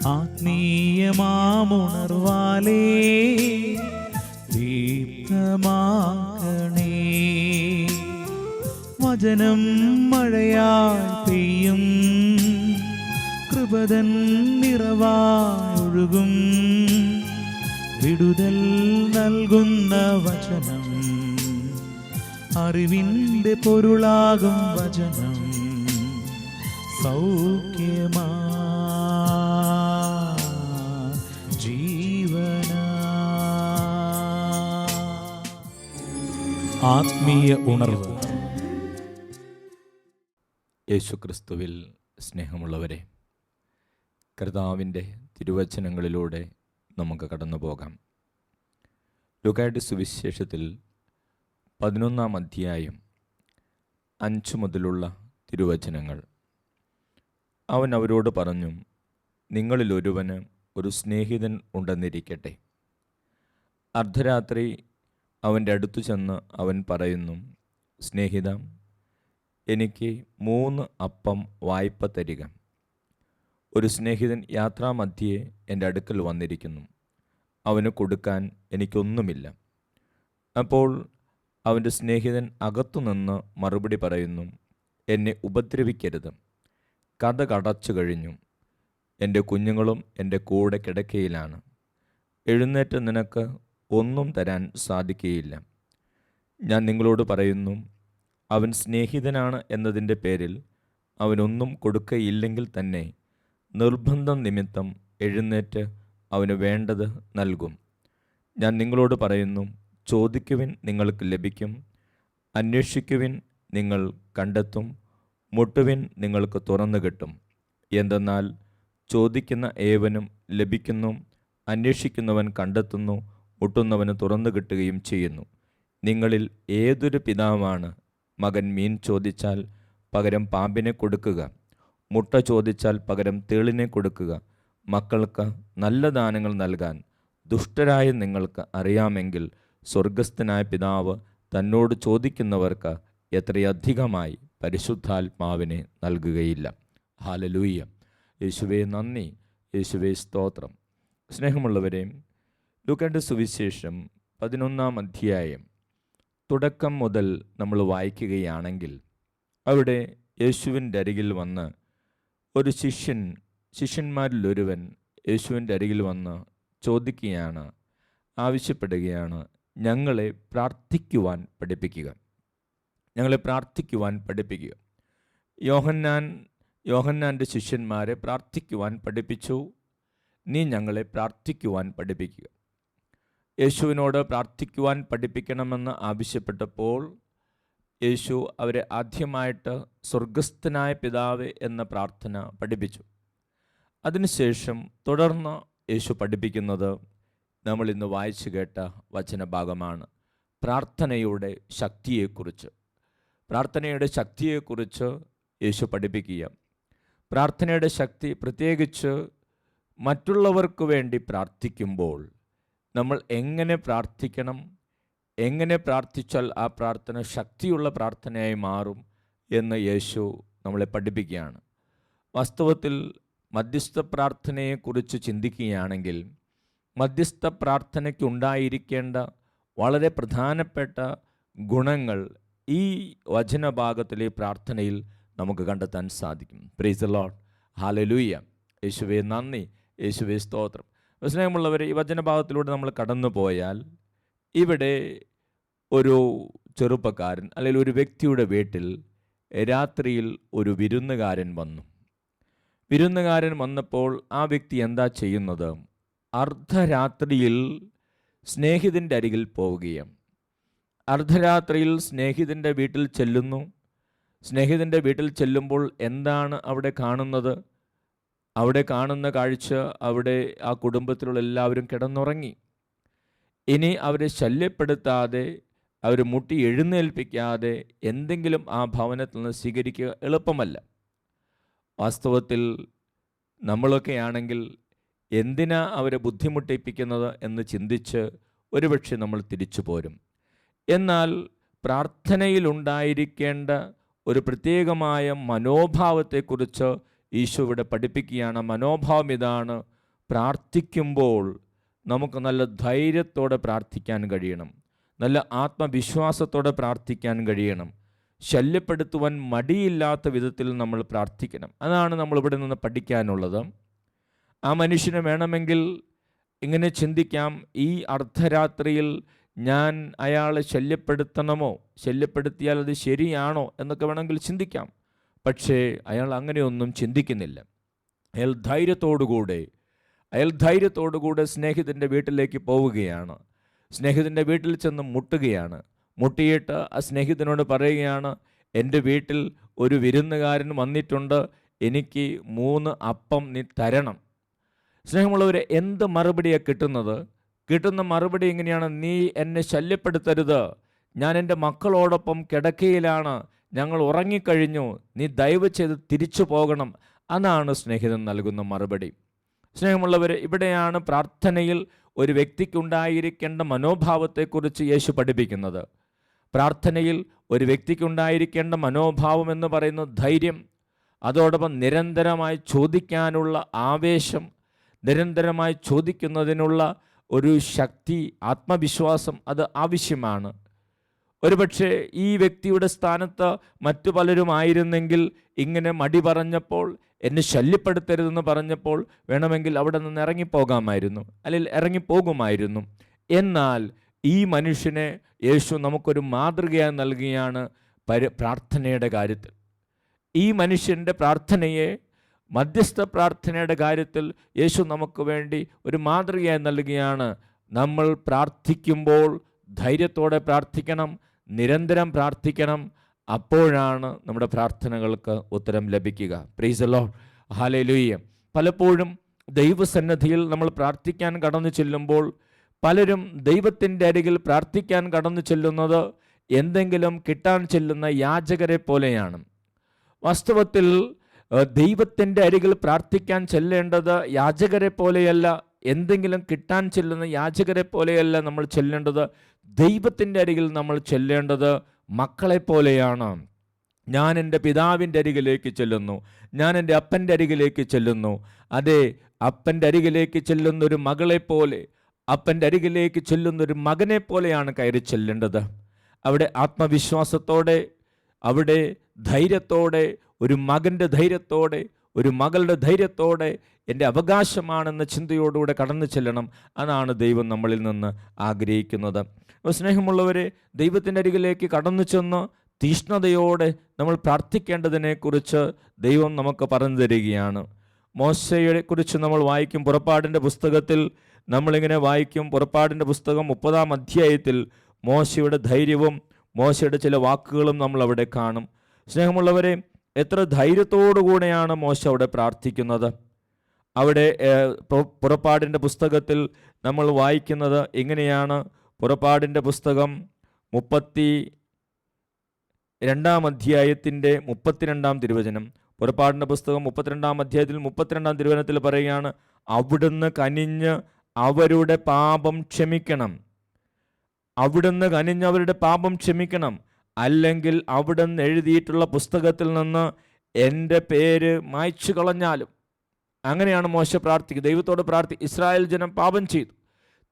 ആത്മീയമാമുണർവാലേ ദീപ്തമാക്കണേ. വചനം മഴയായി പെയ്യും, കൃപതൻ നിറവായൊഴുകും. വിടുതൽ നൽകുന്ന വചനം, അറിവിൻ്റെ പൊരുളാകും വചനം. സൗഖ്യമാ ജീവനാ. ആത്മീയ ഉണർവ്. യേശുക്രിസ്തുവിൽ സ്നേഹമുള്ളവരെ, കർത്താവിൻ്റെ തിരുവചനങ്ങളിലൂടെ നമുക്ക് കടന്നു പോകാം. ലൂക്കായുടെ സുവിശേഷത്തിൽ 11-ാം അധ്യായം 5 മുതലുള്ള തിരുവചനങ്ങൾ. അവൻ അവരോട് പറഞ്ഞു, നിങ്ങളിലൊരുവന് ഒരു സ്നേഹിതൻ ഉണ്ടെന്നിരിക്കട്ടെ. അർദ്ധരാത്രി അവൻ്റെ അടുത്തു ചെന്ന് അവൻ പറയുന്നു, സ്നേഹിത, എനിക്ക് 3 അപ്പം വായ്പ തരിക. ഒരു സ്നേഹിതൻ യാത്രാമധ്യേ എൻ്റെ അടുക്കൽ വന്നിരിക്കുന്നു. അവന് കൊടുക്കാൻ എനിക്കൊന്നുമില്ല. അപ്പോൾ അവൻ്റെ സ്നേഹിതൻ അകത്തുനിന്ന് മറുപടി പറയുന്നു, എന്നെ ഉപദ്രവിക്കരുത്. കടച്ചു കഴിഞ്ഞു. എൻ്റെ കുഞ്ഞുങ്ങളും എൻ്റെ കൂടെ കിടക്കയിലാണ്. എഴുന്നേറ്റ് നിനക്ക് ഒന്നും തരാൻ സാധിക്കുകയില്ല. ഞാൻ നിങ്ങളോട് പറയുന്നു, അവൻ സ്നേഹിതനാണ് എന്നതിൻ്റെ പേരിൽ അവനൊന്നും കൊടുക്കയില്ലെങ്കിൽ തന്നെ നിർബന്ധം നിമിത്തം എഴുന്നേറ്റ് അവന് വേണ്ടത് നൽകും. ഞാൻ നിങ്ങളോട് പറയുന്നു, ചോദിക്കുവിൻ നിങ്ങൾക്ക് ലഭിക്കും, അന്വേഷിക്കുവിൻ നിങ്ങൾ കണ്ടെത്തും, മുട്ടുവിൻ നിങ്ങൾക്ക് തുറന്നു കിട്ടും. എന്തെന്നാൽ ചോദിക്കുന്ന ഏവനും ലഭിക്കുന്നു, അന്വേഷിക്കുന്നവൻ കണ്ടെത്തുന്നു, മുട്ടുന്നവന് തുറന്നു കിട്ടുകയും ചെയ്യുന്നു. നിങ്ങളിൽ ഏതൊരു പിതാവാണ് മകൻ മീൻ ചോദിച്ചാൽ പകരം പാമ്പിനെ കൊടുക്കുക, മുട്ട ചോദിച്ചാൽ പകരം തേളിനെ കൊടുക്കുക? മക്കൾക്ക് നല്ല ദാനങ്ങൾ നൽകാൻ ദുഷ്ടരായ നിങ്ങൾക്ക് അറിയാമെങ്കിൽ സ്വർഗസ്ഥനായ പിതാവ് തന്നോട് ചോദിക്കുന്നവർക്ക് എത്രയധികമായി പരിശുദ്ധാത്മാവിനെ നൽകുകയില്ല. ഹല്ലേലൂയ. യേശുവേ നന്ദി, യേശുവേ സ്തോത്രം. സ്നേഹമുള്ളവരെ, ലൂക്കായുടെ സുവിശേഷം 11-ാം അധ്യായം തുടക്കം മുതൽ നമ്മൾ വായിക്കുകയാണെങ്കിൽ അവിടെ യേശുവിൻ്റെ അരികിൽ വന്ന് ഒരു ശിഷ്യന്മാരിലൊരുവൻ യേശുവിൻ്റെ അരികിൽ വന്ന് ചോദിക്കുകയാണ്, ആവശ്യപ്പെടുകയാണ്, ഞങ്ങളെ പ്രാർത്ഥിക്കുവാൻ പഠിപ്പിക്കുക, ഞങ്ങളെ പ്രാർത്ഥിക്കുവാൻ പഠിപ്പിക്കുക. യോഹന്നാൻ്റെ ശിഷ്യന്മാരെ പ്രാർത്ഥിക്കുവാൻ പഠിപ്പിച്ചു. നീ ഞങ്ങളെ പ്രാർത്ഥിക്കുവാൻ പഠിപ്പിക്കുക. യേശുവിനോട് പ്രാർത്ഥിക്കുവാൻ പഠിപ്പിക്കണമെന്ന് ആവശ്യപ്പെട്ടപ്പോൾ യേശു അവരെ ആദ്യമായിട്ട് സ്വർഗസ്ഥനായ പിതാവേ എന്ന പ്രാർത്ഥന പഠിപ്പിച്ചു. അതിനുശേഷം തുടർന്ന് യേശു പഠിപ്പിക്കുന്നത് നമ്മൾ ഇന്ന് വായിച്ചു കേട്ട വചനഭാഗമാണ്. പ്രാർത്ഥനയുടെ ശക്തിയെക്കുറിച്ച് യേശു പഠിപ്പിക്കുക. പ്രാർത്ഥനയുടെ ശക്തി, പ്രത്യേകിച്ച് മറ്റുള്ളവർക്ക് വേണ്ടി പ്രാർത്ഥിക്കുമ്പോൾ നമ്മൾ എങ്ങനെ പ്രാർത്ഥിക്കണം, എങ്ങനെ പ്രാർത്ഥിച്ചാൽ ആ പ്രാർത്ഥന ശക്തിയുള്ള പ്രാർത്ഥനയായി മാറും എന്ന് യേശു നമ്മളെ പഠിപ്പിക്കുകയാണ്. വാസ്തവത്തിൽ മധ്യസ്ഥ പ്രാർത്ഥനയെക്കുറിച്ച് ചിന്തിക്കുകയാണെങ്കിൽ മധ്യസ്ഥ പ്രാർത്ഥനയ്ക്കുണ്ടായിരിക്കേണ്ട വളരെ പ്രധാനപ്പെട്ട ഗുണങ്ങൾ ഈ വചനഭാഗത്തിലെ പ്രാർത്ഥനയിൽ നമുക്ക് കണ്ടെത്താൻ സാധിക്കും. Price the Lord. ഹല്ലേലൂയ. യേശുവേ നന്ദി, യേശുവേ സ്തോത്രം. സ്നേഹമുള്ളവരെ, ഈ വചനഭാഗത്തിലൂടെ നമ്മൾ കടന്നു പോയാൽ ഇവിടെ ഒരു ചെറുപ്പക്കാരൻ അല്ലെങ്കിൽ ഒരു വ്യക്തിയുടെ വീട്ടിൽ രാത്രിയിൽ ഒരു വിരുന്നുകാരൻ വന്നു. വിരുന്നുകാരൻ വന്നപ്പോൾ ആ വ്യക്തി എന്താ ചെയ്യുന്നത്? അർദ്ധരാത്രിയിൽ സ്നേഹിതൻ്റെ അരികിൽ പോവുകയാണ്. അർദ്ധരാത്രിയിൽ സ്നേഹിതൻ്റെ വീട്ടിൽ ചെല്ലുന്നു. സ്നേഹിതൻ്റെ വീട്ടിൽ ചെല്ലുമ്പോൾ എന്താണ് അവിടെ കാണുന്നത്? അവിടെ കാണുന്ന കാഴ്ച, അവിടെ ആ കുടുംബത്തിലുള്ള എല്ലാവരും കിടന്നുറങ്ങി. ഇനി അവരെ ശല്യപ്പെടുത്താതെ, അവർ മുട്ടി എഴുന്നേൽപ്പിക്കാതെ എന്തെങ്കിലും ആ ഭവനത്തിൽ നിന്ന് സ്വീകരിക്കുക എളുപ്പമല്ല. വാസ്തവത്തിൽ നമ്മളൊക്കെയാണെങ്കിൽ എന്തിനാ അവരെ ബുദ്ധിമുട്ടിപ്പിക്കുന്നത് എന്ന് ചിന്തിച്ച് ഒരുപക്ഷെ നമ്മൾ തിരിച്ചു പോരും. എന്നാൽ പ്രാർത്ഥനയിലുണ്ടായിരിക്കേണ്ട ഒരു പ്രത്യേകമായ മനോഭാവത്തെക്കുറിച്ച് ഈശോ ഇവിടെ പഠിപ്പിക്കുകയാണ്. മനോഭാവം ഇതാണ്: പ്രാർത്ഥിക്കുമ്പോൾ നമുക്ക് നല്ല ധൈര്യത്തോടെ പ്രാർത്ഥിക്കാൻ കഴിയണം, നല്ല ആത്മവിശ്വാസത്തോടെ പ്രാർത്ഥിക്കാൻ കഴിയണം, ശല്യപ്പെടുത്തുവാൻ മടിയില്ലാത്ത വിധത്തിൽ നമ്മൾ പ്രാർത്ഥിക്കണം. അതാണ് നമ്മളിവിടെ നിന്ന് പഠിക്കാനുള്ളത്. ആ മനുഷ്യന് വേണമെങ്കിൽ ഇങ്ങനെ ചിന്തിക്കാം: ഈ അർദ്ധരാത്രിയിൽ ഞാൻ അയാളെ ശല്യപ്പെടുത്തണമോ, ശല്യപ്പെടുത്തിയാൽ അത് ശരിയാണോ എന്നൊക്കെ വേണമെങ്കിൽ ചിന്തിക്കാം. പക്ഷേ അയാൾ അങ്ങനെയൊന്നും ചിന്തിക്കുന്നില്ല. അയാൾ ധൈര്യത്തോടുകൂടെ സ്നേഹിതൻ്റെ വീട്ടിലേക്ക് പോവുകയാണ്. സ്നേഹിതൻ്റെ വീട്ടിൽ ചെന്ന് മുട്ടുകയാണ്. മുട്ടിയിട്ട് ആ സ്നേഹിതനോട് പറയുകയാണ്: എൻ്റെ വീട്ടിൽ ഒരു വിരുന്നുകാരൻ വന്നിട്ടുണ്ട്, എനിക്ക് 3 അപ്പം നീ തരണം. സ്നേഹമുള്ളവരെ, എന്ത് മറുപടിയാണ് കിട്ടുന്നത്? കിട്ടുന്ന മറുപടി എങ്ങനെയാണ്? നീ എന്നെ ശല്യപ്പെടുത്തരുത്, ഞാൻ എൻ്റെ മക്കളോടൊപ്പം കിടക്കയിലാണ്, ഞങ്ങൾ ഉറങ്ങിക്കഴിഞ്ഞു, നീ ദയവ് ചെയ്ത് തിരിച്ചു പോകണം. അതാണ് സ്നേഹിതൻ നൽകുന്ന മറുപടി. സ്നേഹമുള്ളവർ, ഇവിടെയാണ് പ്രാർത്ഥനയിൽ ഒരു വ്യക്തിക്കുണ്ടായിരിക്കേണ്ട മനോഭാവത്തെക്കുറിച്ച് യേശു പഠിപ്പിക്കുന്നത്. പ്രാർത്ഥനയിൽ ഒരു വ്യക്തിക്കുണ്ടായിരിക്കേണ്ട മനോഭാവം എന്ന് പറയുന്നത് ധൈര്യം, അതോടൊപ്പം നിരന്തരമായി ചോദിക്കാനുള്ള ആവേശം, നിരന്തരമായി ചോദിക്കുന്നതിനുള്ള ഒരു ശക്തി, ആത്മവിശ്വാസം, അത് ആവശ്യമാണ്. ഒരുപക്ഷെ ഈ വ്യക്തിയുടെ സ്ഥാനത്ത് മറ്റു പലരും ആയിരുന്നെങ്കിൽ, ഇങ്ങനെ മടി പറഞ്ഞപ്പോൾ, എന്നെ ശല്യപ്പെടുത്തരുതെന്ന് പറഞ്ഞപ്പോൾ വേണമെങ്കിൽ അവിടെ നിന്ന് ഇറങ്ങിപ്പോകാമായിരുന്നു, അല്ലെങ്കിൽ ഇറങ്ങിപ്പോകുമായിരുന്നു. എന്നാൽ ഈ മനുഷ്യനെ യേശു നമുക്കൊരു മാതൃകയായി നൽകുകയാണ് പ്രാർത്ഥനയുടെ കാര്യത്തിൽ. ഈ മനുഷ്യൻ്റെ പ്രാർത്ഥനയെ, മധ്യസ്ഥ പ്രാർത്ഥനയുടെ കാര്യത്തിൽ യേശു നമുക്ക് വേണ്ടി ഒരു മാതൃകയായി നൽകുകയാണ്. നമ്മൾ പ്രാർത്ഥിക്കുമ്പോൾ ധൈര്യത്തോടെ പ്രാർത്ഥിക്കണം, നിരന്തരം പ്രാർത്ഥിക്കണം. അപ്പോഴാണ് നമ്മുടെ പ്രാർത്ഥനകൾക്ക് ഉത്തരം ലഭിക്കുക. Price the Lord, hallelujah. പലപ്പോഴും ദൈവസന്നിധിയിൽ നമ്മൾ പ്രാർത്ഥിക്കാൻ കടന്നു ചെല്ലുമ്പോൾ പലരും ദൈവത്തിൻ്റെ അരികിൽ പ്രാർത്ഥിക്കാൻ കടന്നു ചെല്ലുന്നത് എന്തെങ്കിലും കിട്ടാൻ ചെല്ലുന്ന യാചകരെ പോലെയാണ്. വാസ്തവത്തിൽ ദൈവത്തിൻ്റെ അരികിൽ പ്രാർത്ഥിക്കാൻ ചെല്ലേണ്ടത് യാചകരെ പോലെയല്ല, എന്തെങ്കിലും കിട്ടാൻ ചെല്ലുന്ന യാചകരെ പോലെയല്ല നമ്മൾ ചെല്ലേണ്ടത്. ദൈവത്തിൻ്റെ അരികിൽ നമ്മൾ ചെല്ലേണ്ടത് മക്കളെ പോലെയാണ്. ഞാൻ എൻ്റെ പിതാവിൻ്റെ അരികിലേക്ക് ചെല്ലുന്നു, ഞാൻ എൻ്റെ അപ്പൻ്റെ അരികിലേക്ക് ചെല്ലുന്നു. അതെ, അപ്പൻ്റെ അരികിലേക്ക് ചെല്ലുന്നൊരു മകളെ പോലെ, അപ്പൻ്റെ അരികിലേക്ക് ചെല്ലുന്നൊരു മകനെ പോലെയാണ് കയറി ചെല്ലേണ്ടത്. അവിടെ ആത്മവിശ്വാസത്തോടെ, അവിടെ ധൈര്യത്തോടെ, ഒരു മകൻ്റെ ധൈര്യത്തോടെ, ഒരു മകളുടെ ധൈര്യത്തോടെ എൻ്റെ അവകാശമാണെന്ന ചിന്തയോടുകൂടെ കടന്നു ചെല്ലണം. അതാണ് ദൈവം നമ്മളിൽ നിന്ന് ആഗ്രഹിക്കുന്നത്. സ്നേഹമുള്ളവരെ, ദൈവത്തിൻ്റെ അരികിലേക്ക് കടന്നു ചെന്ന് തീഷ്ണതയോടെ നമ്മൾ പ്രാർത്ഥിക്കേണ്ടതിനെക്കുറിച്ച് ദൈവം നമുക്ക് പറഞ്ഞു തരികയാണ്. മോശയെക്കുറിച്ച് നമ്മൾ വായിക്കും. പുറപ്പാടിൻ്റെ പുസ്തകത്തിൽ നമ്മളിങ്ങനെ വായിക്കും. പുറപ്പാടിൻ്റെ പുസ്തകം 30-ാം അധ്യായത്തിൽ മോശയുടെ ധൈര്യവും മോശയുടെ ചില വാക്കുകളും നമ്മൾ അവിടെ കാണും. സ്നേഹമുള്ളവരെ, എത്ര ധൈര്യത്തോടുകൂടെയാണ് മോശ അവിടെ പ്രാർത്ഥിക്കുന്നത്. അവിടെ പുറപ്പാടിൻ്റെ പുസ്തകത്തിൽ നമ്മൾ വായിക്കുന്നത് എങ്ങനെയാണ്? പുറപ്പാടിൻ്റെ പുസ്തകം 32-ാം അധ്യായത്തിൻ്റെ 32-ാം തിരുവചനം. പുറപ്പാടിൻ്റെ പുസ്തകം 32-ാം അധ്യായത്തിൽ 32-ാം തിരുവചനത്തിൽ പറയുകയാണ്: അവിടുന്ന് കനിഞ്ഞ് അവരുടെ പാപം ക്ഷമിക്കണം, അവിടുന്ന് കനിഞ്ഞ് അവരുടെ പാപം ക്ഷമിക്കണം, അല്ലെങ്കിൽ അവിടുന്ന് എഴുതിയിട്ടുള്ള പുസ്തകത്തിൽ നിന്ന് എൻ്റെ പേര് മായ്ച്ചു കളഞ്ഞാലും. അങ്ങനെയാണ് മോശ പ്രാർത്ഥിക്കുക, ദൈവത്തോട് ഇസ്രായേൽ ജനം പാപം ചെയ്തു,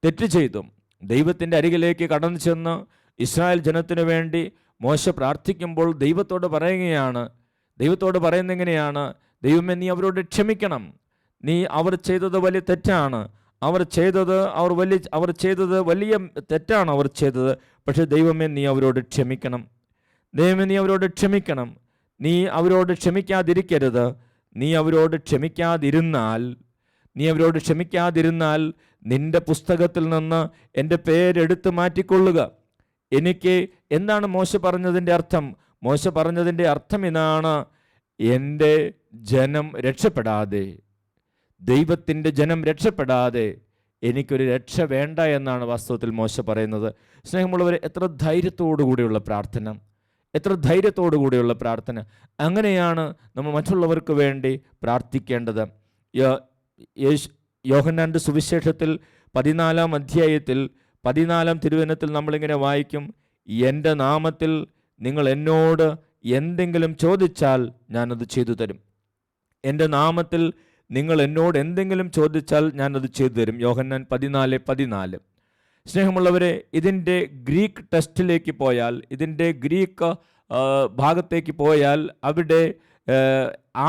തെറ്റ് ചെയ്തു. ദൈവത്തിൻ്റെ അരികിലേക്ക് കടന്നു ചെന്ന് ഇസ്രായേൽ ജനത്തിനു വേണ്ടി മോശ പ്രാർത്ഥിക്കുമ്പോൾ ദൈവത്തോട് പറയുകയാണ്. ദൈവത്തോട് പറയുന്നത് എങ്ങനെയാണ്? ദൈവമേ, നീ അവരോട് ക്ഷമിക്കണം, അവർ ചെയ്തത് വലിയ തെറ്റാണ്, അവർ ചെയ്തത് വലിയ തെറ്റാണ് അവർ ചെയ്തത്. പക്ഷേ ദൈവമേ, നീ അവരോട് ക്ഷമിക്കണം, ദൈവമേ നീ അവരോട് ക്ഷമിക്കണം, നീ അവരോട് ക്ഷമിക്കാതിരിക്കരുത്. നീ അവരോട് ക്ഷമിക്കാതിരുന്നാൽ നിന്റെ പുസ്തകത്തിൽ നിന്ന് എൻ്റെ പേരെടുത്ത് മാറ്റിക്കൊള്ളുക. എനിക്ക് എന്താണ് മോശ പറഞ്ഞതിൻ്റെ അർത്ഥം? മോശ പറഞ്ഞതിൻ്റെ അർത്ഥം ഇതാണ്: എൻ്റെ ജനം രക്ഷപ്പെടാതെ, ദൈവത്തിൻ്റെ ജനം രക്ഷപ്പെടാതെ എനിക്കൊരു രക്ഷ വേണ്ട എന്നാണ് വാസ്തവത്തിൽ മോശ പറയുന്നത്. സ്നേഹമുള്ളവരെ, എത്ര ധൈര്യത്തോടു കൂടിയുള്ള പ്രാർത്ഥന, എത്ര ധൈര്യത്തോടു കൂടിയുള്ള പ്രാർത്ഥന. അങ്ങനെയാണ് നമ്മൾ മറ്റുള്ളവർക്ക് വേണ്ടി പ്രാർത്ഥിക്കേണ്ടത്. യോഹന്നാൻ്റെ സുവിശേഷത്തിൽ 14-ാം അധ്യായത്തിൽ 14-ാം തിരുവചനത്തിൽ നമ്മളിങ്ങനെ വായിക്കും: എൻ്റെ നാമത്തിൽ നിങ്ങൾ എന്നോട് എന്തെങ്കിലും ചോദിച്ചാൽ ഞാനത് ചെയ്തു തരും. എൻ്റെ നാമത്തിൽ നിങ്ങൾ എന്നോട് എന്തെങ്കിലും ചോദിച്ചാൽ ഞാനത് ചെയ്തു തരും. യോഹന്നാൻ 14:14. സ്നേഹമുള്ളവരെ, ഇതിൻ്റെ ഗ്രീക്ക് ടെക്സ്റ്റിലേക്ക് പോയാൽ, ഇതിൻ്റെ ഗ്രീക്ക് ഭാഗത്തേക്ക് പോയാൽ അവിടെ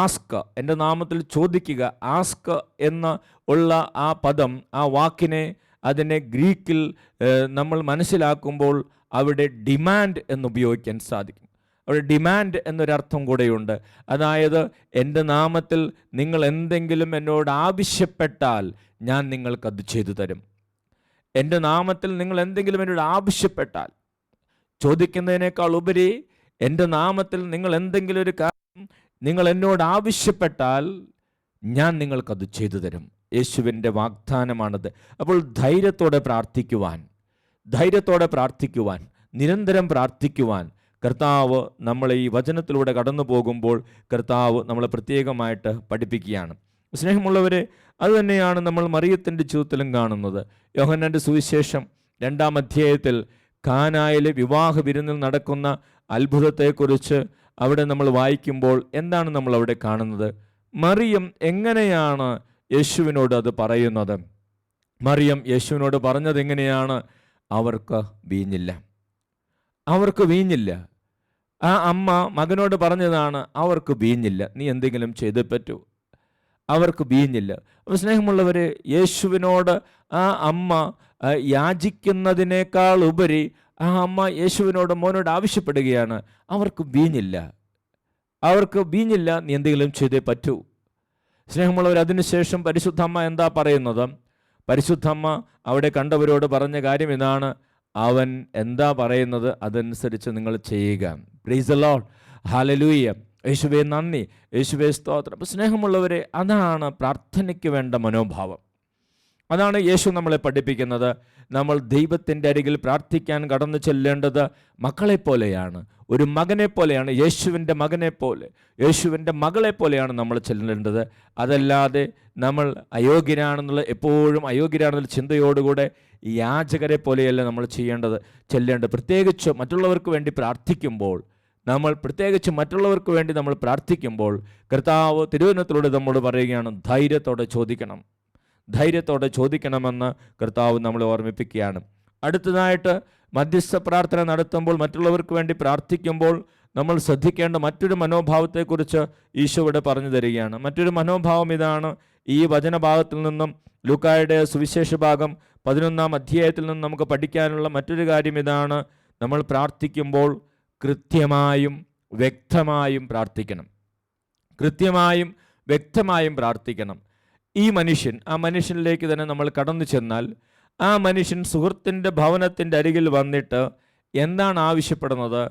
ആസ്ക്, എൻ്റെ നാമത്തിൽ ചോദിക്കുക, ആസ്ക് എന്ന് ഉള്ള ആ പദം, ആ വാക്കിനെ, അതിനെ ഗ്രീക്കിൽ നമ്മൾ മനസ്സിലാക്കുമ്പോൾ അവിടെ ഡിമാൻഡ് എന്നുപയോഗിക്കാൻ സാധിക്കും. അവിടെ ഡിമാൻഡ് എന്നൊരർത്ഥം കൂടെയുണ്ട്. അതായത് എൻ്റെ നാമത്തിൽ നിങ്ങൾ എന്തെങ്കിലും എന്നോട് ആവശ്യപ്പെട്ടാൽ ഞാൻ നിങ്ങൾക്കത് ചെയ്തു തരും. എൻ്റെ നാമത്തിൽ നിങ്ങൾ എന്തെങ്കിലും എന്നോട് ആവശ്യപ്പെട്ടാൽ, ചോദിക്കുന്നതിനേക്കാൾ ഉപരി എൻ്റെ നാമത്തിൽ നിങ്ങൾ എന്തെങ്കിലും ഒരു കാര്യം നിങ്ങൾ എന്നോട് ആവശ്യപ്പെട്ടാൽ ഞാൻ നിങ്ങൾക്കത് ചെയ്തു തരും. യേശുവിൻ്റെ വാഗ്ദാനമാണത്. അപ്പോൾ ധൈര്യത്തോടെ പ്രാർത്ഥിക്കുവാൻ, നിരന്തരം പ്രാർത്ഥിക്കുവാൻ കർത്താവ് നമ്മളെ ഈ വചനത്തിലൂടെ കടന്നു പോകുമ്പോൾ കർത്താവ് നമ്മളെ പ്രത്യേകമായിട്ട് പഠിപ്പിക്കുകയാണ്. സ്നേഹമുള്ളവരെ, അതുതന്നെയാണ് നമ്മൾ മറിയത്തിൻ്റെ ജീവിതത്തിലും കാണുന്നത്. യോഹന്നാൻ്റെ സുവിശേഷം 2-ാം അധ്യായത്തിൽ കാനായിലെ വിവാഹ വിരുന്നിൽ നടക്കുന്ന അത്ഭുതത്തെക്കുറിച്ച് അവിടെ നമ്മൾ വായിക്കുമ്പോൾ എന്താണ് നമ്മൾ അവിടെ കാണുന്നത്? മറിയം എങ്ങനെയാണ് യേശുവിനോട് അത് പറയുന്നത്? മറിയം യേശുവിനോട് പറഞ്ഞത് എങ്ങനെയാണ്? അവർക്ക് വീഞ്ഞില്ല. ആ അമ്മ മകനോട് പറഞ്ഞതാണ്, അവർക്ക് വീഞ്ഞില്ല, നീ എന്തെങ്കിലും ചെയ്തേ പറ്റൂ, അവർക്ക് വീഞ്ഞില്ല. അപ്പോൾ സ്നേഹമുള്ളവരെ, യേശുവിനോട് ആ അമ്മ യാചിക്കുന്നതിനേക്കാൾ ഉപരി ആ അമ്മ യേശുവിനോട്, മോനോട് ആവശ്യപ്പെടുകയാണ്, അവർക്ക് വീഞ്ഞില്ല, നീ എന്തെങ്കിലും ചെയ്തേ പറ്റൂ. സ്നേഹമുള്ളവർ, അതിനുശേഷം പരിശുദ്ധമ്മ എന്താ പറയുന്നത്? പരിശുദ്ധമ്മ അവിടെ കണ്ടവരോട് പറഞ്ഞ കാര്യം ഇതാണ്, അവൻ എന്താ പറയുന്നത് അതനുസരിച്ച് നിങ്ങൾ ചെയ്യുക. പ്രൈസ് ദി ലോർഡ്, ഹല്ലേലൂയ. യേശുവേ നന്ദി, യേശുവേ സ്തോത്രം. അപ്പോൾ സ്നേഹമുള്ളവരെ, അതാണ് പ്രാർത്ഥനയ്ക്ക് വേണ്ട മനോഭാവം. അതാണ് യേശു നമ്മളെ പഠിപ്പിക്കുന്നത്. നമ്മൾ ദൈവത്തിൻ്റെ അരികിൽ പ്രാർത്ഥിക്കാൻ കടന്നു ചെല്ലേണ്ടത് മക്കളെപ്പോലെയാണ്, ഒരു മകനെ പോലെയാണ്, യേശുവിൻ്റെ മകനെ പോലെ, യേശുവിൻ്റെ മകളെ പോലെയാണ് നമ്മൾ ചെല്ലേണ്ടത്. അതല്ലാതെ നമ്മൾ എപ്പോഴും അയോഗ്യരാണെന്നുള്ള ചിന്തയോടുകൂടെ യാചകരെ പോലെയല്ല നമ്മൾ ചെല്ലേണ്ടത്. പ്രത്യേകിച്ച് മറ്റുള്ളവർക്ക് വേണ്ടി പ്രാർത്ഥിക്കുമ്പോൾ നമ്മൾ പ്രാർത്ഥിക്കുമ്പോൾ കർത്താവ് തിരുവചനത്തിലൂടെ നമ്മോട് പറയുകയാണ്, ധൈര്യത്തോടെ ചോദിക്കണമെന്ന് കർത്താവ് നമ്മളെ ഓർമ്മിപ്പിക്കുകയാണ്. അടുത്തതായിട്ട് മധ്യസ്ഥ പ്രാർത്ഥന നടത്തുമ്പോൾ, മറ്റുള്ളവർക്ക് വേണ്ടി പ്രാർത്ഥിക്കുമ്പോൾ നമ്മൾ ശ്രദ്ധിക്കേണ്ട മറ്റൊരു മനോഭാവത്തെക്കുറിച്ച് ഈശോ ഇവിടെ പറഞ്ഞു തരികയാണ്. മറ്റൊരു മനോഭാവം ഇതാണ്. ഈ വചനഭാഗത്തിൽ നിന്നും, ലൂക്കായുടെ സുവിശേഷ ഭാഗം 11-ാം അധ്യായത്തിൽ നിന്നും നമുക്ക് പഠിക്കാനുള്ള മറ്റൊരു കാര്യം ഇതാണ്. നമ്മൾ പ്രാർത്ഥിക്കുമ്പോൾ കൃത്യമായും വ്യക്തമായും പ്രാർത്ഥിക്കണം. ഈ മനുഷ്യൻ, ആ മനുഷ്യനിലേക്ക് തന്നെ നമ്മൾ കടന്നു ചെന്നാൽ, ആ മനുഷ്യൻ സുഹൃത്തിൻ്റെ ഭവനത്തിൻ്റെ അരികിൽ വന്നിട്ട് എന്താണ് ആവശ്യപ്പെടുന്നത്?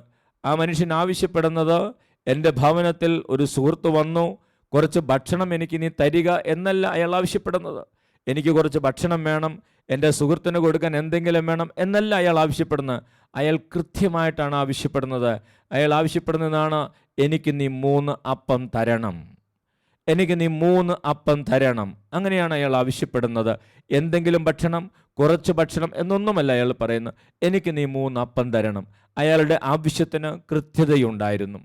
ആ മനുഷ്യൻ ആവശ്യപ്പെടുന്നത്, എൻ്റെ ഭവനത്തിൽ ഒരു സുഹൃത്ത് വന്നു, കുറച്ച് ഭക്ഷണം എനിക്ക് നീ തരിക എന്നല്ല അയാൾ ആവശ്യപ്പെടുന്നത്. എനിക്ക് കുറച്ച് ഭക്ഷണം വേണം, എൻ്റെ സുഹൃത്തിന് കൊടുക്കാൻ എന്തെങ്കിലും വേണം എന്നല്ല അയാൾ ആവശ്യപ്പെടുന്നത്. അയാൾ കൃത്യമായിട്ടാണ് ആവശ്യപ്പെടുന്നത്. അയാൾ ആവശ്യപ്പെടുന്നതാണ്, എനിക്ക് നീ 3 അപ്പം തരണം, അങ്ങനെയാണ് അയാൾ ആവശ്യപ്പെടുന്നത്. എന്തെങ്കിലും ഭക്ഷണം, കുറച്ച് ഭക്ഷണം എന്നൊന്നുമല്ല അയാൾ പറയുന്നത്. എനിക്ക് നീ 3 അപ്പം തരണം. അയാളുടെ ആവശ്യത്തിന് കൃത്യതയുണ്ടായിരുന്നു.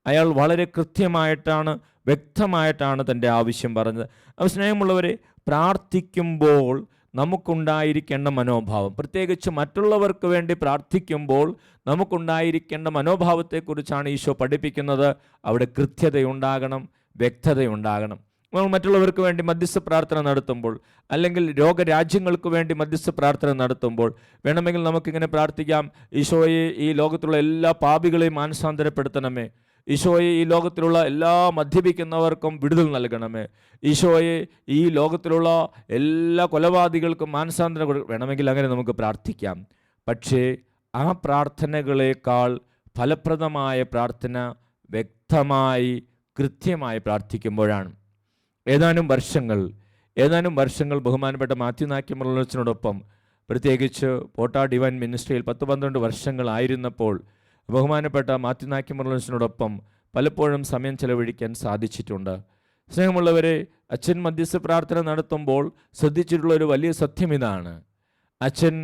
അയാൾ വളരെ കൃത്യമായിട്ടാണ്, വ്യക്തമായിട്ടാണ് തൻ്റെ ആവശ്യം പറഞ്ഞത്. അപ്പോൾ സ്നേഹമുള്ളവരെ, പ്രാർത്ഥിക്കുമ്പോൾ നമുക്കുണ്ടായിരിക്കേണ്ട മനോഭാവം, പ്രത്യേകിച്ച് മറ്റുള്ളവർക്ക് വേണ്ടി പ്രാർത്ഥിക്കുമ്പോൾ നമുക്കുണ്ടായിരിക്കേണ്ട മനോഭാവത്തെക്കുറിച്ചാണ് ഈശോ പഠിപ്പിക്കുന്നത്. അവിടെ കൃത്യതയുണ്ടാകണം, വ്യക്തതയുണ്ടാകണം. നമ്മൾ മറ്റുള്ളവർക്ക് വേണ്ടി മധ്യസ്ഥ പ്രാർത്ഥന നടത്തുമ്പോൾ, അല്ലെങ്കിൽ രോഗരാജ്യങ്ങൾക്ക് വേണ്ടി മധ്യസ്ഥ പ്രാർത്ഥന നടത്തുമ്പോൾ വേണമെങ്കിൽ നമുക്കിങ്ങനെ പ്രാർത്ഥിക്കാം: ഈശോയെ, ഈ ലോകത്തുള്ള എല്ലാ പാപികളെയും മാനസാന്തരപ്പെടുത്തണമേ. ഈശോയെ, ഈ ലോകത്തിലുള്ള എല്ലാ മദ്യപിക്കുന്നവർക്കും വിടുതൽ നൽകണമേ. ഈശോയെ, ഈ ലോകത്തിലുള്ള എല്ലാ കൊലപാതകൾക്കും മാനസാന്തരം വേണമെങ്കിൽ അങ്ങനെ നമുക്ക് പ്രാർത്ഥിക്കാം. പക്ഷേ ആ പ്രാർത്ഥനകളേക്കാൾ ഫലപ്രദമായ പ്രാർത്ഥന വ്യക്തമായി, കൃത്യമായി പ്രാർത്ഥിക്കുമ്പോഴാണ്. ഏതാനും വർഷങ്ങൾ ബഹുമാനപ്പെട്ട മാത്യു നാക്യമർലോച്ചനോടൊപ്പം, പ്രത്യേകിച്ച് പോട്ട ഡിവൈൻ മിനിസ്ട്രിയിൽ 10-12 വർഷങ്ങളായിരുന്നപ്പോൾ ബഹുമാനപ്പെട്ട മാത്യു നാക്യമർലോച്ചനോടൊപ്പം പലപ്പോഴും സമയം ചെലവഴിക്കാൻ സാധിച്ചിട്ടുണ്ട്. സ്നേഹമുള്ളവരെ, അച്ഛൻ മധ്യസ്ഥ പ്രാർത്ഥന നടത്തുമ്പോൾ ശ്രദ്ധിച്ചിട്ടുള്ള ഒരു വലിയ സത്യം ഇതാണ്. അച്ഛൻ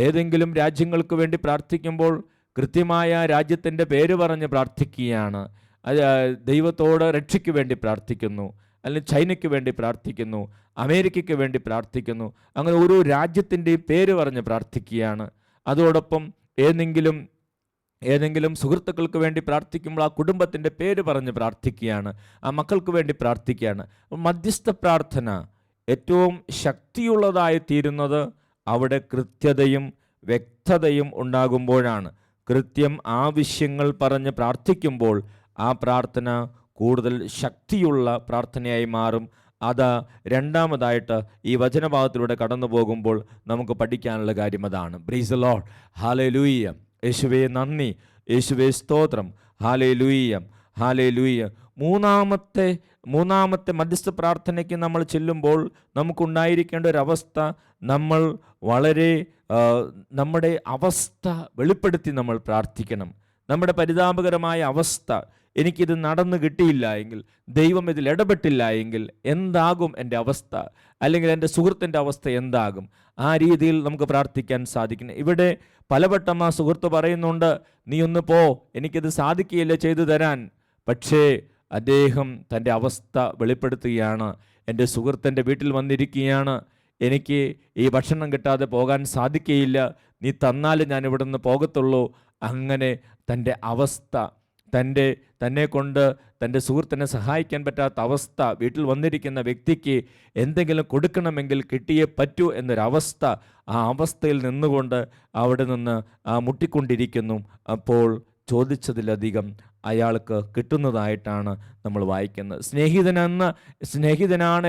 ഏതെങ്കിലും രാജ്യങ്ങൾക്ക് വേണ്ടി പ്രാർത്ഥിക്കുമ്പോൾ കൃത്യമായ രാജ്യത്തിൻ്റെ പേര് പറഞ്ഞ് പ്രാർത്ഥിക്കുകയാണ്. ദൈവത്തോട് രക്ഷയ്ക്ക് വേണ്ടി പ്രാർത്ഥിക്കുന്നു. അല്ലെങ്കിൽ ചൈനയ്ക്ക് വേണ്ടി പ്രാർത്ഥിക്കുന്നു, അമേരിക്കയ്ക്ക് വേണ്ടി പ്രാർത്ഥിക്കുന്നു. അങ്ങനെ ഓരോ രാജ്യത്തിൻ്റെയും പേര് പറഞ്ഞ് പ്രാർത്ഥിക്കുകയാണ്. അതോടൊപ്പം ഏതെങ്കിലും സുഹൃത്തുക്കൾക്ക് വേണ്ടി പ്രാർത്ഥിക്കുമ്പോൾ ആ കുടുംബത്തിൻ്റെ പേര് പറഞ്ഞ് പ്രാർത്ഥിക്കുകയാണ്, ആ മക്കൾക്ക് വേണ്ടി പ്രാർത്ഥിക്കുകയാണ്. മധ്യസ്ഥ പ്രാർത്ഥന ഏറ്റവും ശക്തിയുള്ളതായി തീരുന്നത് അവിടെ കൃത്യതയും വ്യക്തതയും ഉണ്ടാകുമ്പോഴാണ്. കൃത്യം ആവശ്യങ്ങൾ പറഞ്ഞ് പ്രാർത്ഥിക്കുമ്പോൾ ആ പ്രാർത്ഥന കൂടുതൽ ശക്തിയുള്ള പ്രാർത്ഥനയായി മാറും. അത് രണ്ടാമതായിട്ട് ഈ വചനഭാഗത്തിലൂടെ കടന്നു പോകുമ്പോൾ നമുക്ക് പഠിക്കാനുള്ള കാര്യം അതാണ്. പ്രൈസ് ദി ലോർഡ്, ഹല്ലേലൂയ. യേശുവേ നന്ദി, യേശുവേ സ്തോത്രം, ഹല്ലേലൂയ, ഹല്ലേലൂയ. മൂന്നാമത്തെ മധ്യസ്ഥ പ്രാർത്ഥനയ്ക്ക് നമ്മൾ ചെല്ലുമ്പോൾ നമുക്കുണ്ടായിരിക്കേണ്ട ഒരവസ്ഥ, നമ്മൾ വളരെ നമ്മുടെ അവസ്ഥ വെളിപ്പെടുത്തി നമ്മൾ പ്രാർത്ഥിക്കണം. നമ്മുടെ പരിതാപകരമായ അവസ്ഥ, എനിക്കിത് നടന്നു കിട്ടിയില്ല എങ്കിൽ, ദൈവം ഇതിൽ ഇടപെട്ടില്ല എങ്കിൽ എന്താകും എൻ്റെ അവസ്ഥ, അല്ലെങ്കിൽ എൻ്റെ സുഹൃത്തിൻ്റെ അവസ്ഥ എന്താകും? ആ രീതിയിൽ നമുക്ക് പ്രാർത്ഥിക്കാൻ സാധിക്കണം. ഇവിടെ പലവട്ടം ആ സുഹൃത്ത് പറയുന്നുണ്ട്, നീ ഒന്ന് പോ, എനിക്കിത് സാധിക്കുകയില്ല ചെയ്തു തരാൻ. പക്ഷേ അദ്ദേഹം തൻ്റെ അവസ്ഥ വെളിപ്പെടുത്തുകയാണ്. എൻ്റെ സുഹൃത്തിൻ്റെ വീട്ടിൽ വന്നിരിക്കുകയാണ്, എനിക്ക് ഈ ഭക്ഷണം കിട്ടാതെ പോകാൻ സാധിക്കുകയില്ല, നീ തന്നാലും ഞാൻ ഇവിടെ നിന്ന് പോകത്തുള്ളൂ. അങ്ങനെ തൻ്റെ അവസ്ഥ, തന്നെ കൊണ്ട് തൻ്റെ സുഹൃത്തിനെ സഹായിക്കാൻ പറ്റാത്ത അവസ്ഥ, വീട്ടിൽ വന്നിരിക്കുന്ന വ്യക്തിക്ക് എന്തെങ്കിലും കൊടുക്കണമെങ്കിൽ കിട്ടിയേ പറ്റൂ എന്നൊരവസ്ഥ, ആ അവസ്ഥയിൽ നിന്നുകൊണ്ട് അവിടെ നിന്ന് മുട്ടിക്കൊണ്ടിരിക്കുന്നു. അപ്പോൾ ചോദിച്ചതിലധികം അയാൾക്ക് കിട്ടുന്നതായിട്ടാണ് നമ്മൾ വായിക്കുന്നത്. സ്നേഹിതനാണ്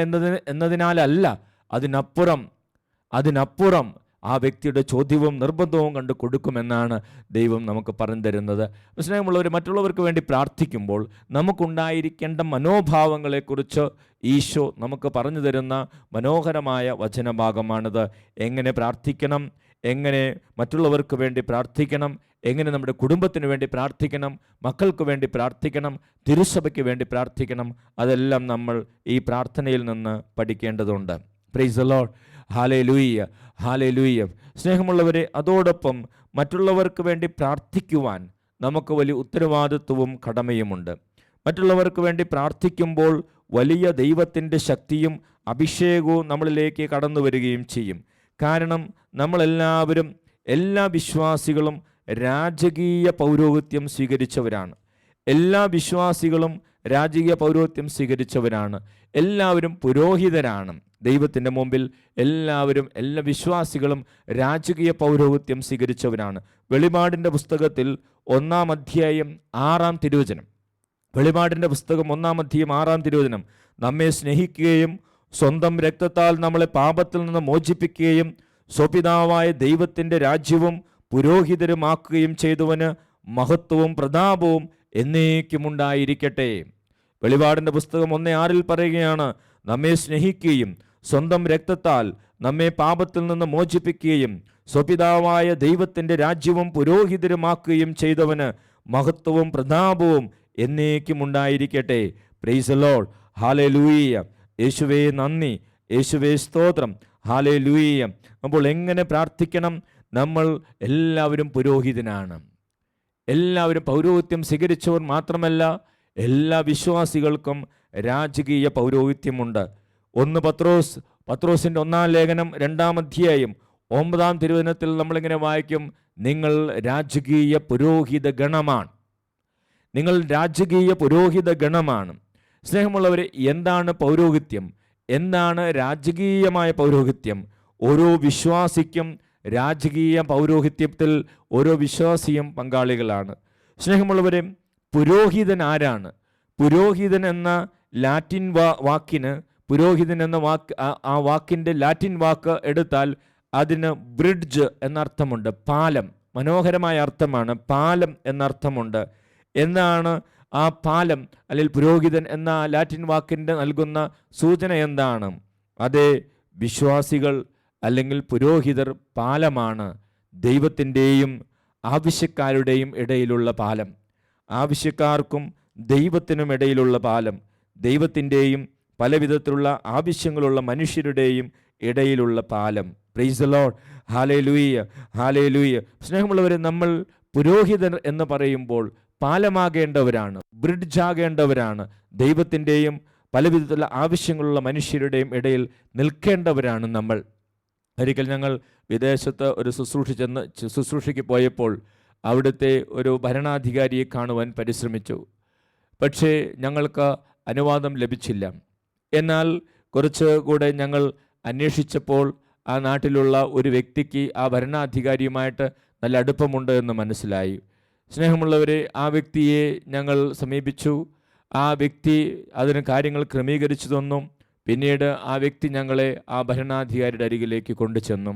എന്നതിനാലല്ല, അതിനപ്പുറം ആ വ്യക്തിയുടെ ചോദ്യവും നിർബന്ധവും കണ്ട് കൊടുക്കുമെന്നാണ് ദൈവം നമുക്ക് പറഞ്ഞു തരുന്നത്. സ്നേഹമുള്ളവർ, മറ്റുള്ളവർക്ക് വേണ്ടി പ്രാർത്ഥിക്കുമ്പോൾ നമുക്കുണ്ടായിരിക്കേണ്ട മനോഭാവങ്ങളെക്കുറിച്ച് ഈശോ നമുക്ക് പറഞ്ഞു തരുന്ന മനോഹരമായ വചനഭാഗമാണിത്. എങ്ങനെ പ്രാർത്ഥിക്കണം, എങ്ങനെ മറ്റുള്ളവർക്ക് വേണ്ടി പ്രാർത്ഥിക്കണം, എങ്ങനെ നമ്മുടെ കുടുംബത്തിന് വേണ്ടി പ്രാർത്ഥിക്കണം, മക്കൾക്ക് വേണ്ടി പ്രാർത്ഥിക്കണം, തിരുസഭയ്ക്ക് വേണ്ടി പ്രാർത്ഥിക്കണം, അതെല്ലാം നമ്മൾ ഈ പ്രാർത്ഥനയിൽ നിന്ന് പഠിക്കേണ്ടതുണ്ട്. Price the Lord, hallelujah, hallelujah. സ്നേഹമുള്ളവരെ, അതോടൊപ്പം മറ്റുള്ളവർക്ക് വേണ്ടി പ്രാർത്ഥിക്കുവാൻ നമുക്ക് വലിയ ഉത്തരവാദിത്വവും കടമയുമുണ്ട്. മറ്റുള്ളവർക്ക് വേണ്ടി പ്രാർത്ഥിക്കുമ്പോൾ വലിയ ദൈവത്തിൻ്റെ ശക്തിയും അഭിഷേകവും നമ്മളിലേക്ക് കടന്നു വരികയും ചെയ്യും. കാരണം നമ്മളെല്ലാവരും, എല്ലാ വിശ്വാസികളും രാജകീയ പൗരോഹിത്യം സ്വീകരിച്ചവരാണ്. എല്ലാ വിശ്വാസികളും രാജകീയ പൗരോഹിത്യം സ്വീകരിച്ചവരാണ്. എല്ലാവരും പുരോഹിതരാണ്. ദൈവത്തിൻ്റെ മുമ്പിൽ എല്ലാ വിശ്വാസികളും രാജകീയ പൗരോഹിത്യം സ്വീകരിച്ചവരാണ്. വെളിപാടിൻ്റെ പുസ്തകത്തിൽ 1-ാം അധ്യായം 6-ാം തിരുവചനം, വെളിപാടിൻ്റെ പുസ്തകം 1-ാം അധ്യായം 6-ാം തിരുവചനം, നമ്മെ സ്നേഹിക്കുകയും സ്വന്തം രക്തത്താൽ നമ്മളെ പാപത്തിൽ നിന്ന് മോചിപ്പിക്കുകയും സ്വപിതാവായ ദൈവത്തിൻ്റെ രാജ്യവും പുരോഹിതരുമാക്കുകയും ചെയ്തവന് മഹത്വവും പ്രതാപവും എന്നേക്കുമുണ്ടായിരിക്കട്ടെ. വെളിപാടിൻ്റെ പുസ്തകം 1:6 പറയുകയാണ്, നമ്മെ സ്നേഹിക്കുകയും സ്വന്തം രക്തത്താൽ നമ്മെ പാപത്തിൽ നിന്ന് മോചിപ്പിക്കുകയും സ്വപിതാവായ ദൈവത്തിൻ്റെ രാജ്യവും പുരോഹിതരുമാക്കുകയും ചെയ്തവന് മഹത്വവും പ്രതാപവും എന്നേക്കുമുണ്ടായിരിക്കട്ടെ. പ്രൈസ് ദി ലോർഡ്, ഹല്ലേലൂയ. യേശുവേ നന്ദി, യേശുവേ സ്തോത്രം, ഹല്ലേലൂയ. അപ്പോൾ എങ്ങനെ പ്രാർത്ഥിക്കണം? നമ്മൾ എല്ലാവരും പുരോഹിതനാണ്. എല്ലാവരും പൗരോഹിത്യം സ്വീകരിച്ചവർ മാത്രമല്ല, എല്ലാ വിശ്വാസികൾക്കും രാജകീയ പൗരോഹിത്യമുണ്ട്. പത്രോസിൻ്റെ 1-ാം ലേഖനം 2-ാം അധ്യായം 9-ാം തിരുവചനത്തിൽ നമ്മളിങ്ങനെ വായിക്കും, നിങ്ങൾ രാജകീയ പുരോഹിത ഗണമാണ്. നിങ്ങൾ രാജകീയ പുരോഹിത ഗണമാണ്. സ്നേഹമുള്ളവരെ, എന്താണ് പൗരോഹിത്യം? എന്താണ് രാജകീയമായ പൗരോഹിത്യം? ഓരോ വിശ്വാസിക്കും രാജകീയ പൗരോഹിത്യത്തിൽ ഓരോ വിശ്വാസിയും പങ്കാളികളാണ്. സ്നേഹമുള്ളവരെ, പുരോഹിതൻ ആരാണ്? പുരോഹിതൻ എന്ന ലാറ്റിൻ വാക്കിന്, പുരോഹിതൻ എന്ന ആ വാക്കിൻ്റെ ലാറ്റിൻ വാക്ക് എടുത്താൽ അതിന് ബ്രിഡ്ജ് എന്നർത്ഥമുണ്ട്, പാലം. മനോഹരമായ അർത്ഥമാണ്, പാലം എന്നർത്ഥമുണ്ട്. എന്താണ് ആ പാലം അല്ലെങ്കിൽ പുരോഹിതൻ എന്ന ലാറ്റിൻ വാക്കിൻ്റെ നൽകുന്ന സൂചന എന്താണ്? അതേ, വിശ്വാസികൾ അല്ലെങ്കിൽ പുരോഹിതർ പാലമാണ്. ദൈവത്തിൻ്റെയും ആവശ്യക്കാരുടെയും ഇടയിലുള്ള പാലം, ആവശ്യക്കാർക്കും ദൈവത്തിനും ഇടയിലുള്ള പാലം, ദൈവത്തിൻ്റെയും പലവിധത്തിലുള്ള ആവശ്യങ്ങളുള്ള മനുഷ്യരുടെയും ഇടയിലുള്ള പാലം. Price the Lord, hallelujah, hallelujah. സ്നേഹമുള്ളവരെ, നമ്മൾ പുരോഹിതർ എന്ന് പറയുമ്പോൾ പാലമാകേണ്ടവരാണ്, ബ്രിഡ്ജാകേണ്ടവരാണ്. ദൈവത്തിൻ്റെയും പലവിധത്തിലുള്ള ആവശ്യങ്ങളുള്ള മനുഷ്യരുടെയും ഇടയിൽ നിൽക്കേണ്ടവരാണ് നമ്മൾ. ഒരിക്കൽ ഞങ്ങൾ വിദേശത്ത് ഒരു ശുശ്രൂഷയ്ക്ക് പോയപ്പോൾ അവിടുത്തെ ഒരു ഭരണാധികാരിയെ കാണുവാൻ പരിശ്രമിച്ചു. പക്ഷേ ഞങ്ങൾക്ക് അനുവാദം ലഭിച്ചില്ല. എന്നാൽ കുറച്ചുകൂടെ ഞങ്ങൾ അന്വേഷിച്ചപ്പോൾ ആ നാട്ടിലുള്ള ഒരു വ്യക്തിക്ക് ആ ഭരണാധികാരിയുമായിട്ട് നല്ല അടുപ്പമുണ്ട് എന്ന് മനസ്സിലായി. സ്നേഹമുള്ളവരെ, ആ വ്യക്തിയെ ഞങ്ങൾ സമീപിച്ചു. ആ വ്യക്തി അതിന് കാര്യങ്ങൾ ക്രമീകരിച്ചു തന്നു. പിന്നീട് ആ വ്യക്തി ഞങ്ങളെ ആ ഭരണാധികാരിയുടെ അരികിലേക്ക് കൊണ്ടുചെന്നു.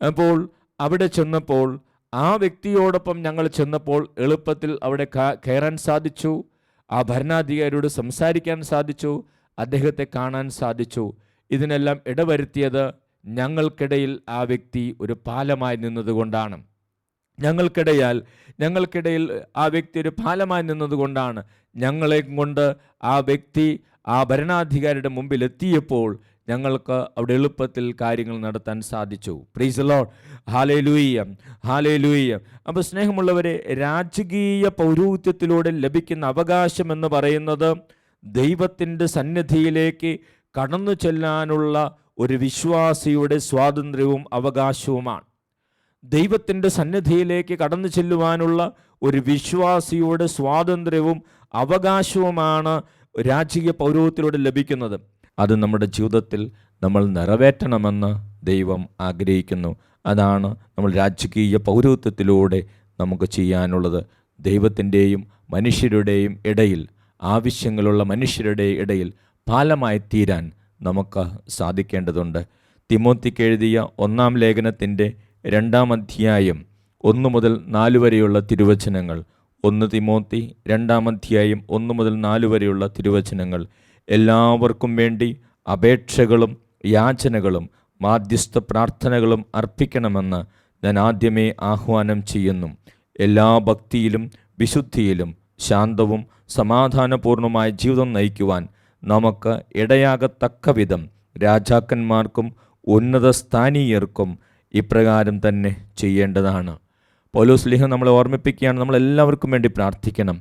അപ്പോൾ അവിടെ ചെന്നപ്പോൾ ആ വ്യക്തിയോടൊപ്പം ഞങ്ങൾ ചെന്നപ്പോൾ എളുപ്പത്തിൽ അവിടെ കയറാൻ സാധിച്ചു. ആ ഭരണാധികാരിയോട് സംസാരിക്കാൻ സാധിച്ചു. അദ്ദേഹത്തെ കാണാൻ സാധിച്ചു. ഇതിനെല്ലാം ഇടവരുത്തിയത് ഞങ്ങൾക്കിടയിൽ ആ വ്യക്തി ഒരു പാലമായി നിന്നതുകൊണ്ടാണ്. ഞങ്ങൾക്കിടയിൽ ആ വ്യക്തി ഒരു പാലമായി നിന്നതുകൊണ്ടാണ് ഞങ്ങളെ കൊണ്ട് ആ വ്യക്തി ആ ഭരണാധികാരിയുടെ മുമ്പിൽ എത്തിയപ്പോൾ ഞങ്ങൾക്ക് അവിടെ എളുപ്പത്തിൽ കാര്യങ്ങൾ നടത്താൻ സാധിച്ചു. Price the Lord. Hallelujah, hallelujah. അപ്പോൾ സ്നേഹമുള്ളവരെ, രാജകീയ പൗരോഹിത്യത്തിലൂടെ ലഭിക്കുന്ന അവകാശം എന്ന് പറയുന്നത് ദൈവത്തിൻ്റെ സന്നിധിയിലേക്ക് കടന്നു ചെല്ലാനുള്ള ഒരു വിശ്വാസിയുടെ സ്വാതന്ത്ര്യവും അവകാശവുമാണ്. ദൈവത്തിൻ്റെ സന്നിധിയിലേക്ക് കടന്നു ചെല്ലുവാനുള്ള ഒരു വിശ്വാസിയുടെ സ്വാതന്ത്ര്യവും അവകാശവുമാണ് രാജകീയ പൗരോഹിത്യത്തിലൂടെ ലഭിക്കുന്നത്. അത് നമ്മുടെ ജീവിതത്തിൽ നമ്മൾ നിറവേറ്റണമെന്ന് ദൈവം ആഗ്രഹിക്കുന്നു. അതാണ് നമ്മൾ രാജകീയ പൗരോഹിത്യത്തിലൂടെ നമുക്ക് ചെയ്യാനുള്ളത്. ദൈവത്തിൻ്റെയും മനുഷ്യരുടെയും ഇടയിൽ, ആവശ്യങ്ങളുള്ള മനുഷ്യരുടെ ഇടയിൽ പാലമായി തീരാൻ നമുക്ക് സാധിക്കേണ്ടതുണ്ട്. തിമോത്തിക്ക് എഴുതിയ 1-ാം ലേഖനത്തിൻ്റെ 2-ാം അധ്യായം 1 മുതൽ 4 വരെയുള്ള തിരുവചനങ്ങൾ. 1 തിമോത്തി 2-ാം അധ്യായം 1 മുതൽ 4 വരെയുള്ള തിരുവചനങ്ങൾ. എല്ലാവർക്കും വേണ്ടി അപേക്ഷകളും യാചനകളും മാധ്യസ്ഥ പ്രാർത്ഥനകളും അർപ്പിക്കണമെന്ന് ഞാൻ ആദ്യമേ ആഹ്വാനം ചെയ്യുന്നു. എല്ലാ ഭക്തിയിലും വിശുദ്ധിയിലും ശാന്തവും സമാധാനപൂർണമായ ജീവിതം നയിക്കുവാൻ നമുക്ക് ഇടയാകത്തക്ക വിധം രാജാക്കന്മാർക്കും ഉന്നത സ്ഥാനീയർക്കും ഇപ്രകാരം തന്നെ ചെയ്യേണ്ടതാണ്. പൗലോസ് ലേഖനം നമ്മളെ ഓർമ്മിപ്പിക്കുകയാണ്, നമ്മളെല്ലാവർക്കും വേണ്ടി പ്രാർത്ഥിക്കണം.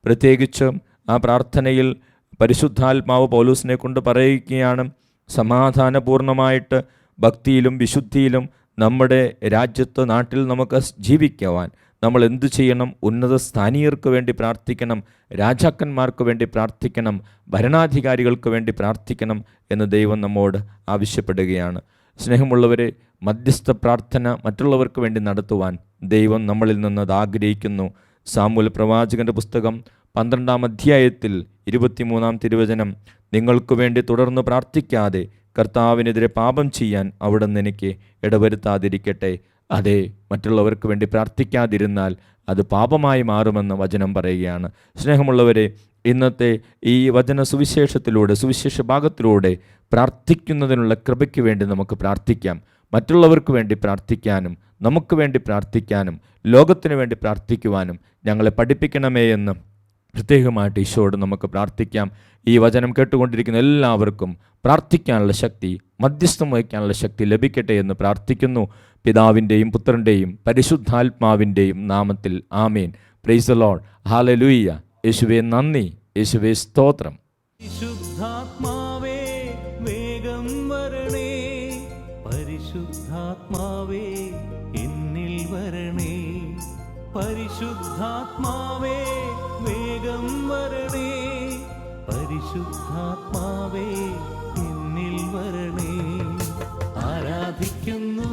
പ്രത്യേകിച്ച് ആ പ്രാർത്ഥനയിൽ പരിശുദ്ധാത്മാവ് പൗലോസിനെ കൊണ്ട് പറയുകയാണ്, സമാധാനപൂർണമായിട്ട് ഭക്തിയിലും വിശുദ്ധിയിലും നമ്മുടെ രാജ്യത്ത് നാട്ടിൽ നമുക്ക് ജീവിക്കുവാൻ നമ്മൾ എന്തു ചെയ്യണം? ഉന്നത സ്ഥാനീയർക്ക് വേണ്ടി പ്രാർത്ഥിക്കണം, രാജാക്കന്മാർക്ക് വേണ്ടി പ്രാർത്ഥിക്കണം, ഭരണാധികാരികൾക്ക് വേണ്ടി പ്രാർത്ഥിക്കണം എന്ന് ദൈവം നമ്മോട് ആവശ്യപ്പെടുകയാണ്. സ്നേഹമുള്ളവരെ, മധ്യസ്ഥ പ്രാർത്ഥന മറ്റുള്ളവർക്ക് വേണ്ടി നടത്തുവാൻ ദൈവം നമ്മളിൽ നിന്ന് അത് ആഗ്രഹിക്കുന്നു. സാമുവേൽ പ്രവാചകൻ്റെ പുസ്തകം 12-ാം അധ്യായത്തിൽ 23-ാം തിരുവചനം, നിങ്ങൾക്ക് വേണ്ടി തുടർന്ന് പ്രാർത്ഥിക്കാതെ കർത്താവിനെതിരെ പാപം ചെയ്യാൻ അവിടുന്ന് എനിക്ക് ഇടവരുത്താതിരിക്കട്ടെ. അതെ, മറ്റുള്ളവർക്ക് വേണ്ടി പ്രാർത്ഥിക്കാതിരുന്നാൽ അത് പാപമായി മാറുമെന്ന് വചനം പറയുകയാണ്. സ്നേഹമുള്ളവരെ, ഇന്നത്തെ ഈ വചന സുവിശേഷ ഭാഗത്തിലൂടെ പ്രാർത്ഥിക്കുന്നതിനുള്ള കൃപയ്ക്ക് വേണ്ടി നമുക്ക് പ്രാർത്ഥിക്കാം. മറ്റുള്ളവർക്ക് വേണ്ടി പ്രാർത്ഥിക്കാനും നമുക്ക് വേണ്ടി പ്രാർത്ഥിക്കാനും ലോകത്തിന് വേണ്ടി പ്രാർത്ഥിക്കുവാനും ഞങ്ങളെ പഠിപ്പിക്കണമേ എന്ന് പ്രത്യേകമായിട്ട് ഈശോയോട് നമുക്ക് പ്രാർത്ഥിക്കാം. ഈ വചനം കേട്ടുകൊണ്ടിരിക്കുന്ന എല്ലാവർക്കും പ്രാർത്ഥിക്കാനുള്ള ശക്തി, മധ്യസ്ഥം വഹിക്കാനുള്ള ശക്തി ലഭിക്കട്ടെ എന്ന് പ്രാർത്ഥിക്കുന്നു. പിതാവിൻ്റെയും പുത്രൻ്റെയും പരിശുദ്ധാത്മാവിൻ്റെയും നാമത്തിൽ ആമേൻ. Praise the Lord. ഹല്ലേലൂയ. യേശുവേ നന്ദി, യേശുവേ സ്തോത്രം. പരിശുദ്ധാത്മാവേ വേഗം വരണേ, പരിശുദ്ധാത്മാവേ എന്നിൽ വരണേ, പരിശുദ്ധാത്മാവേ വേഗം വരണേ, പരിശുദ്ധാത്മാവേ എന്നിൽ വരണേ. ആരാധിക്കുന്നു